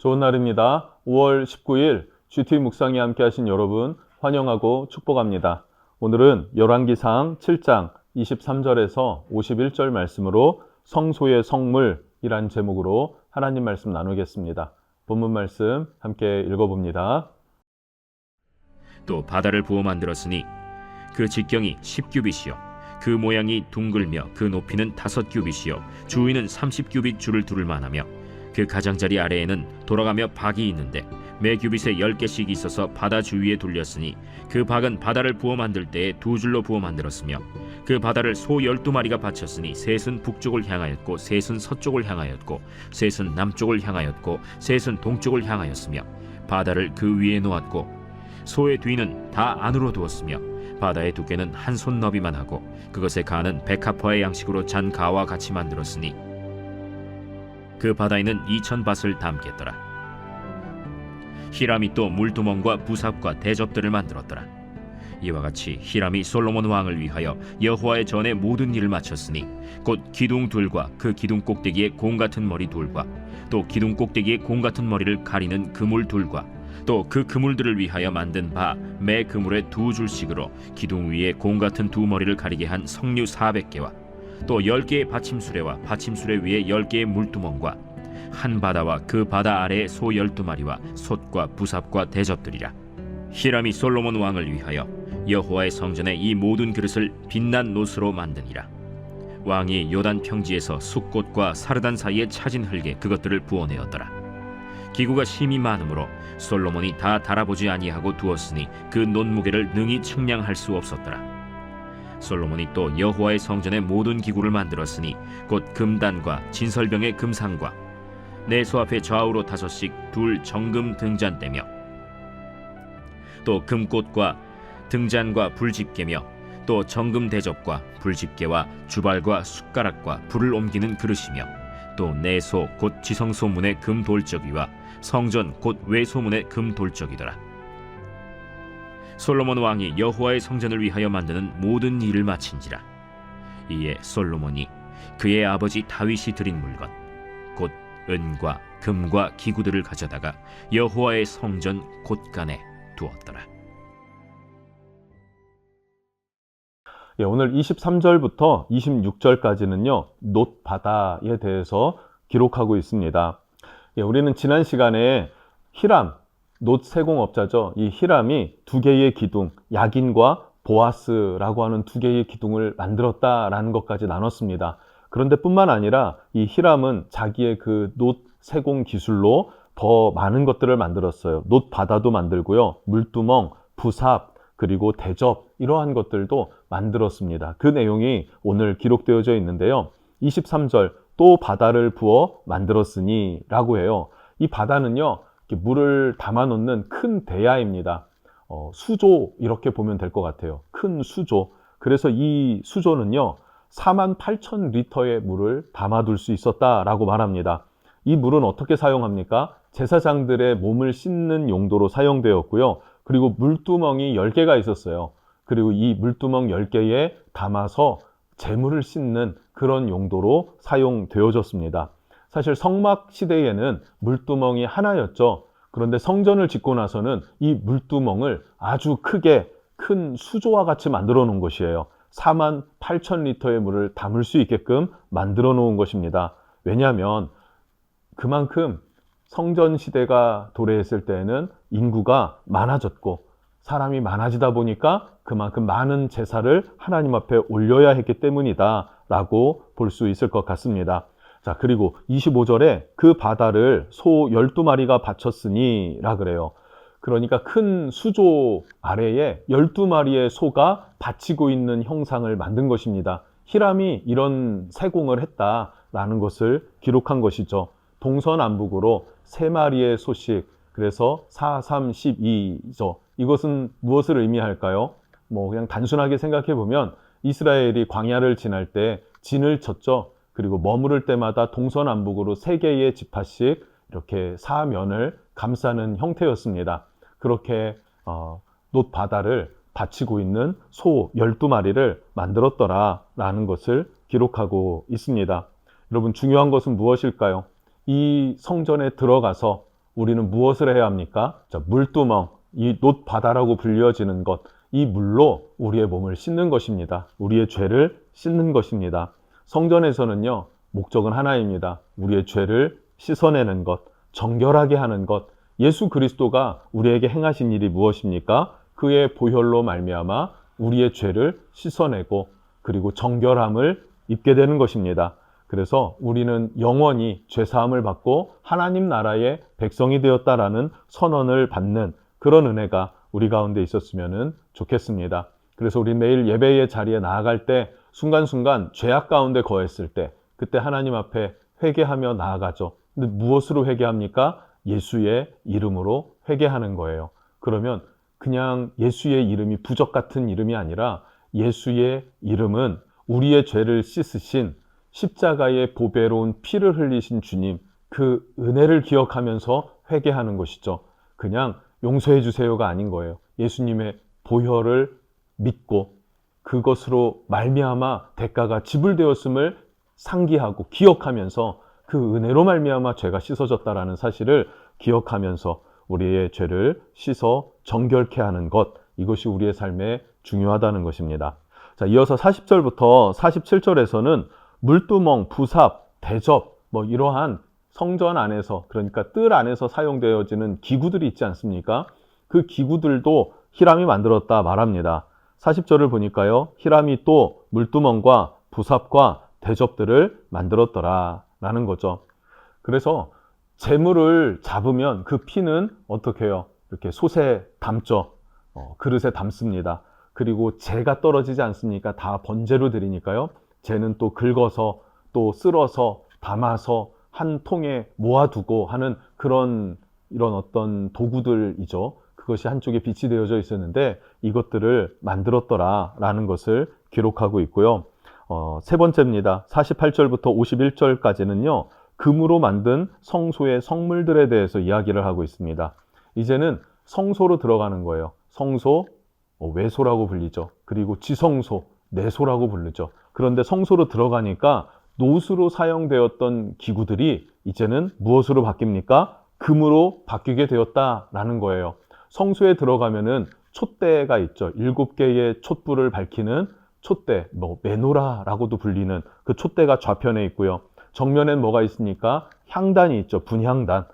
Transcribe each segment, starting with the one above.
좋은 날입니다. 5월 19일 GT 묵상에 함께 하신 여러분 환영하고 축복합니다. 오늘은 열왕기상 7장 23절에서 51절 말씀으로 성소의 성물이란 제목으로 하나님 말씀 나누겠습니다. 본문 말씀 함께 읽어봅니다. 또 바다를 부어 만들었으니 그 직경이 10규빗이요 그 모양이 둥글며 그 높이는 5규빗이요 주위는 30규빗 줄을 두를 만하며 그 가장자리 아래에는 돌아가며 박이 있는데 매 규빗에 10개씩 있어서 바다 주위에 둘렸으니 그 박은 바다를 부어 만들 때에 2줄로 부어 만들었으며 그 바다를 소 12마리가 바쳤으니 셋은 북쪽을 향하였고 셋은 서쪽을 향하였고 셋은 남쪽을 향하였고 셋은 동쪽을 향하였으며 바다를 그 위에 놓았고 소의 뒤는 다 안으로 두었으며 바다의 두께는 한 손 너비만 하고 그것의 가는 백합화의 양식으로 잔 가와 같이 만들었으니 그 바다에는 2000밭을 담겠더라. 히람이 또 물두멍과 부삽과 대접들을 만들었더라. 이와 같이 히람이 솔로몬 왕을 위하여 여호와의 전에 모든 일을 마쳤으니 곧 기둥 둘과 그 기둥 꼭대기에 공 같은 머리 둘과 또 기둥 꼭대기에 공 같은 머리를 가리는 그물 둘과 또 그 그물들을 위하여 만든 바 매 그물에 2줄씩으로 기둥 위에 공 같은 2머리를 가리게 한 석류 400개와 또 10개의 받침수레와 받침수레 위에 10개의 물두멍과 한 바다와 그 바다 아래에 소 12마리와 솥과 부삽과 대접들이라. 히람이 솔로몬 왕을 위하여 여호와의 성전에 이 모든 그릇을 빛난 노스로 만드니라. 왕이 요단 평지에서 숫꽃과 사르단 사이에 차진 흙에 그것들을 부어내었더라. 기구가 심히 많으므로 솔로몬이 다 달아보지 아니하고 두었으니 그 논무게를 능히 측량할 수 없었더라. 솔로몬이 또 여호와의 성전의 모든 기구를 만들었으니 곧 금단과 진설병의 금상과 내소 앞에 좌우로 5씩 둘 정금 등잔대며 또 금꽃과 등잔과 불집게며 또 정금 대접과 불집게와 주발과 숟가락과 불을 옮기는 그릇이며 또 내소 곧 지성소문의 금 돌적이와 성전 곧 외소문의 금 돌적이더라. 솔로몬 왕이 여호와의 성전을 위하여 만드는 모든 일을 마친지라. 이에 솔로몬이 그의 아버지 다윗이 드린 물건 곧 은과 금과 기구들을 가져다가 여호와의 성전 곳간에 두었더라. 오늘 23절부터 26절까지는요, 놋바다에 대해서 기록하고 있습니다. 우리는 지난 시간에 히람, 놋 세공업자죠. 이 히람이 2개의 기둥, 야긴과 보아스라고 하는 2개의 기둥을 만들었다라는 것까지 나눴습니다. 그런데 뿐만 아니라 이 히람은 자기의 그 놋 세공 기술로 더 많은 것들을 만들었어요. 놋바다도 만들고요, 물두멍, 부삽, 그리고 대접, 이러한 것들도 만들었습니다. 그 내용이 오늘 기록되어져 있는데요. 23절, 또 바다를 부어 만들었으니 라고 해요. 이 바다는요, 물을 담아 놓는 큰 대야입니다. 수조, 이렇게 보면 될 것 같아요. 큰 수조. 그래서 이 수조는요, 48,000리터의 물을 담아둘 수 있었다라고 말합니다. 이 물은 어떻게 사용합니까? 제사장들의 몸을 씻는 용도로 사용되었고요. 그리고 물두멍이 10개가 있었어요. 그리고 이 물두멍 10개에 담아서 재물을 씻는 그런 용도로 사용되어졌습니다. 사실 성막 시대에는 물두멍이 하나였죠. 그런데 성전을 짓고 나서는 이 물두멍을 아주 크게 큰 수조와 같이 만들어 놓은 것이에요. 48,000리터의 물을 담을 수 있게끔 만들어 놓은 것입니다. 왜냐하면 그만큼 성전 시대가 도래했을 때에는 인구가 많아졌고 사람이 많아지다 보니까 그만큼 많은 제사를 하나님 앞에 올려야 했기 때문이다 라고 볼 수 있을 것 같습니다. 자, 그리고 25절에 그 바다를 소 12마리가 바쳤으니 라 그래요. 그러니까 큰 수조 아래에 12마리의 소가 바치고 있는 형상을 만든 것입니다. 히람이 이런 세공을 했다라는 것을 기록한 것이죠. 동서남북으로 3마리의 소씩, 그래서 4, 3, 12죠. 이것은 무엇을 의미할까요? 그냥 단순하게 생각해 보면 이스라엘이 광야를 지날 때 진을 쳤죠. 그리고 머무를 때마다 동서남북으로 3개의 지파씩 이렇게 사면을 감싸는 형태였습니다. 그렇게 놋바다를 바치고 있는 소 12마리를 만들었더라라는 것을 기록하고 있습니다. 여러분, 중요한 것은 무엇일까요? 이 성전에 들어가서 우리는 무엇을 해야 합니까? 자, 물두멍, 이 놋바다라고 불려지는 것, 이 물로 우리의 몸을 씻는 것입니다. 우리의 죄를 씻는 것입니다. 성전에서는요, 목적은 하나입니다. 우리의 죄를 씻어내는 것, 정결하게 하는 것. 예수 그리스도가 우리에게 행하신 일이 무엇입니까? 그의 보혈로 말미암아 우리의 죄를 씻어내고 그리고 정결함을 입게 되는 것입니다. 그래서 우리는 영원히 죄사함을 받고 하나님 나라의 백성이 되었다라는 선언을 받는 그런 은혜가 우리 가운데 있었으면 좋겠습니다. 그래서 우리 매일 예배의 자리에 나아갈 때 순간순간 죄악 가운데 거했을 때 그때 하나님 앞에 회개하며 나아가죠. 근데 무엇으로 회개합니까? 예수의 이름으로 회개하는 거예요. 그러면 그냥 예수의 이름이 부적 같은 이름이 아니라 예수의 이름은 우리의 죄를 씻으신 십자가의 보배로운 피를 흘리신 주님, 그 은혜를 기억하면서 회개하는 것이죠. 그냥 용서해 주세요가 아닌 거예요. 예수님의 보혈을 믿고 그것으로 말미암아 대가가 지불되었음을 상기하고 기억하면서 그 은혜로 말미암아 죄가 씻어졌다라는 사실을 기억하면서 우리의 죄를 씻어 정결케 하는 것, 이것이 우리의 삶에 중요하다는 것입니다. 자, 이어서 40절부터 47절에서는 물두멍, 부삽, 대접, 이러한 성전 안에서, 그러니까 뜰 안에서 사용되어지는 기구들이 있지 않습니까? 그 기구들도 히람이 만들었다 말합니다. 40절을 보니까요, 히람이 또 물두멍과 부삽과 대접들을 만들었더라 라는 거죠. 그래서 재물을 잡으면 그 피는 어떻게 해요? 이렇게 솥에 담죠. 그릇에 담습니다. 그리고 재가 떨어지지 않습니까? 다 번제로 드리니까요. 재는 또 긁어서 또 쓸어서 담아서 한 통에 모아두고 하는 이런 어떤 도구들이죠. 그것이 한쪽에 빛이 되어져 있었는데 이것들을 만들었더라라는 것을 기록하고 있고요. 세 번째입니다. 48절부터 51절까지는요. 금으로 만든 성소의 성물들에 대해서 이야기를 하고 있습니다. 이제는 성소로 들어가는 거예요. 성소, 외소라고 불리죠. 그리고 지성소, 내소라고 부르죠. 그런데 성소로 들어가니까 노수로 사용되었던 기구들이 이제는 무엇으로 바뀝니까? 금으로 바뀌게 되었다라는 거예요. 성소에 들어가면은 촛대가 있죠. 7개의 촛불을 밝히는 촛대, 메노라라고도 불리는 그 촛대가 좌편에 있고요. 정면엔 뭐가 있습니까? 향단이 있죠. 분향단.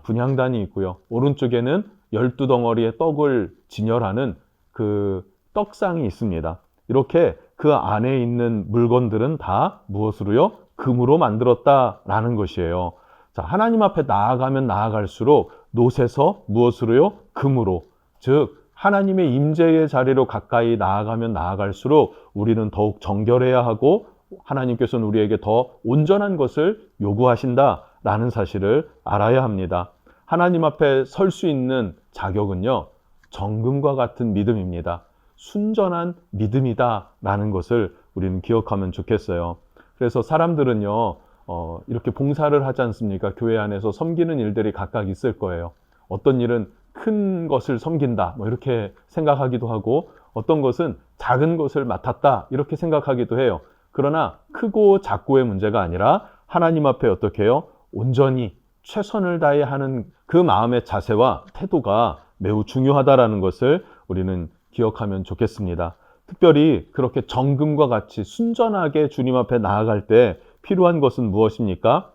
분향단이 있고요. 오른쪽에는 12덩어리의 떡을 진열하는 그 떡상이 있습니다. 이렇게 그 안에 있는 물건들은 다 무엇으로요? 금으로 만들었다라는 것이에요. 자, 하나님 앞에 나아가면 나아갈수록 놋에서 무엇으로요? 금으로. 즉 하나님의 임재의 자리로 가까이 나아가면 나아갈수록 우리는 더욱 정결해야 하고 하나님께서는 우리에게 더 온전한 것을 요구하신다라는 사실을 알아야 합니다. 하나님 앞에 설 수 있는 자격은요, 정금과 같은 믿음입니다. 순전한 믿음이다라는 것을 우리는 기억하면 좋겠어요. 그래서 사람들은요, 이렇게 봉사를 하지 않습니까? 교회 안에서 섬기는 일들이 각각 있을 거예요. 어떤 일은 큰 것을 섬긴다, 이렇게 생각하기도 하고, 어떤 것은 작은 것을 맡았다, 이렇게 생각하기도 해요. 그러나 크고 작고의 문제가 아니라 하나님 앞에 어떻게 해요? 온전히 최선을 다해 하는 그 마음의 자세와 태도가 매우 중요하다라는 것을 우리는 기억하면 좋겠습니다. 특별히 그렇게 정금과 같이 순전하게 주님 앞에 나아갈 때 필요한 것은 무엇입니까?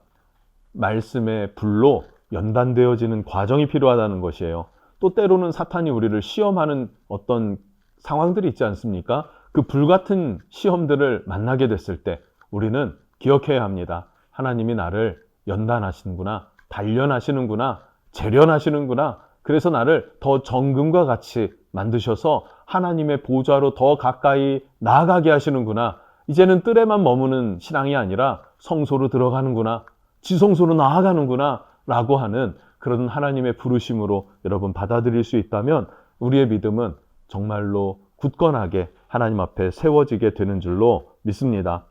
말씀의 불로 연단되어지는 과정이 필요하다는 것이에요. 또 때로는 사탄이 우리를 시험하는 어떤 상황들이 있지 않습니까? 그 불같은 시험들을 만나게 됐을 때 우리는 기억해야 합니다. 하나님이 나를 연단하시는구나, 단련하시는구나, 재련하시는구나. 그래서 나를 더 정금과 같이 만드셔서 하나님의 보좌로 더 가까이 나아가게 하시는구나. 이제는 뜰에만 머무는 신앙이 아니라 성소로 들어가는구나, 지성소로 나아가는구나 라고 하는 그런 하나님의 부르심으로 여러분 받아들일 수 있다면 우리의 믿음은 정말로 굳건하게 하나님 앞에 세워지게 되는 줄로 믿습니다.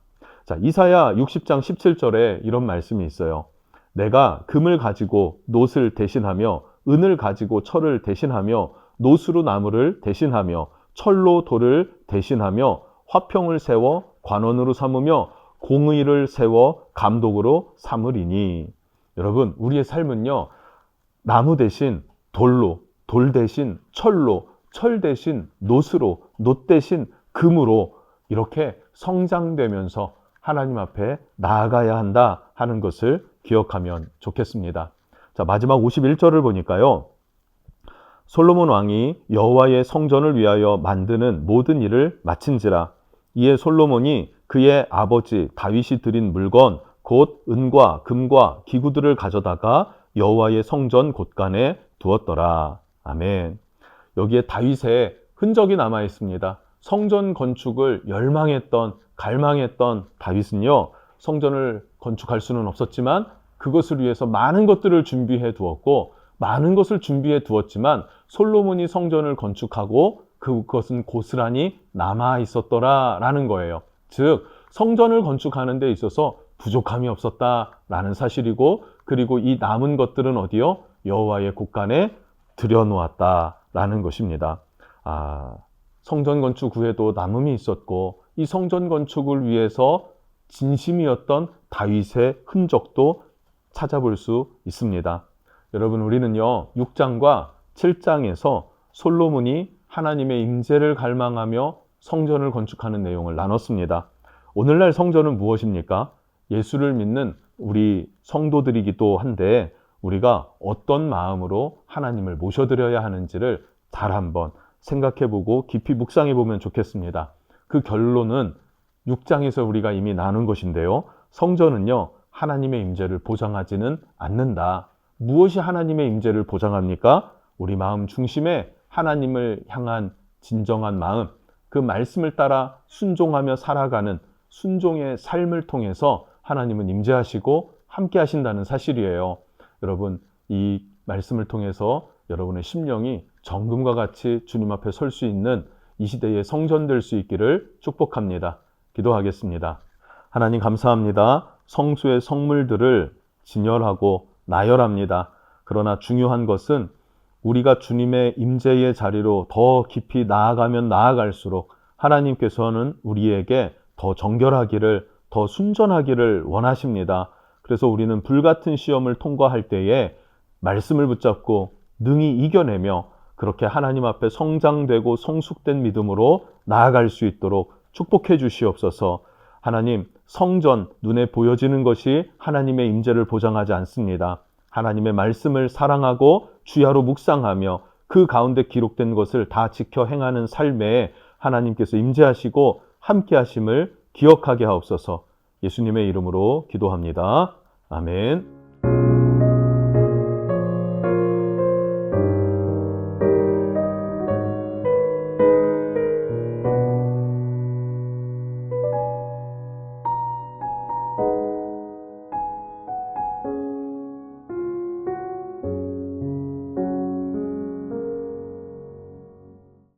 자, 이사야 60장 17절에 이런 말씀이 있어요. 내가 금을 가지고 놋을 대신하며 은을 가지고 철을 대신하며 노수로 나무를 대신하며 철로 돌을 대신하며 화평을 세워 관원으로 삼으며 공의를 세워 감독으로 삼으리니. 여러분, 우리의 삶은요, 나무 대신 돌로, 돌 대신 철로, 철 대신 놋으로, 놋 대신 금으로 이렇게 성장되면서 하나님 앞에 나아가야 한다 하는 것을 기억하면 좋겠습니다. 자, 마지막 51절을 보니까요. 솔로몬 왕이 여호와의 성전을 위하여 만드는 모든 일을 마친지라. 이에 솔로몬이 그의 아버지 다윗이 드린 물건 곧 은과 금과 기구들을 가져다가 여호와의 성전 곳간에 두었더라. 아멘. 여기에 다윗의 흔적이 남아 있습니다. 성전 건축을 열망했던, 갈망했던 다윗은요, 성전을 건축할 수는 없었지만 그것을 위해서 많은 것들을 준비해 두었고, 많은 것을 준비해 두었지만 솔로몬이 성전을 건축하고 그것은 고스란히 남아 있었더라라는 거예요. 즉, 성전을 건축하는 데 있어서 부족함이 없었다라는 사실이고, 그리고 이 남은 것들은 어디요? 여호와의 곳간에 들여놓았다라는 것입니다. 성전 건축 후에도 남음이 있었고, 이 성전 건축을 위해서 진심이었던 다윗의 흔적도 찾아볼 수 있습니다. 여러분, 우리는요 6장과 7장에서 솔로몬이 하나님의 임재를 갈망하며 성전을 건축하는 내용을 나눴습니다. 오늘날 성전은 무엇입니까? 예수를 믿는 우리 성도들이기도 한데, 우리가 어떤 마음으로 하나님을 모셔드려야 하는지를 잘 한번 생각해보고 깊이 묵상해보면 좋겠습니다. 그 결론은 6장에서 우리가 이미 나눈 것인데요. 성전은요, 하나님의 임재를 보장하지는 않는다. 무엇이 하나님의 임재를 보장합니까? 우리 마음 중심에 하나님을 향한 진정한 마음, 그 말씀을 따라 순종하며 살아가는 순종의 삶을 통해서 하나님은 임재하시고 함께 하신다는 사실이에요. 여러분, 이 말씀을 통해서 여러분의 심령이 정금과 같이 주님 앞에 설 수 있는 이 시대의 성전 될 수 있기를 축복합니다. 기도하겠습니다. 하나님 감사합니다. 성수의 성물들을 진열하고 나열합니다. 그러나 중요한 것은 우리가 주님의 임재의 자리로 더 깊이 나아가면 나아갈수록 하나님께서는 우리에게 더 정결하기를, 더 순전하기를 원하십니다. 그래서 우리는 불같은 시험을 통과할 때에 말씀을 붙잡고 능히 이겨내며 그렇게 하나님 앞에 성장되고 성숙된 믿음으로 나아갈 수 있도록 축복해 주시옵소서. 하나님, 성전, 눈에 보여지는 것이 하나님의 임재를 보장하지 않습니다. 하나님의 말씀을 사랑하고 주야로 묵상하며 그 가운데 기록된 것을 다 지켜 행하는 삶에 하나님께서 임재하시고 함께 하심을 기억하게 하옵소서. 예수님의 이름으로 기도합니다. 아멘.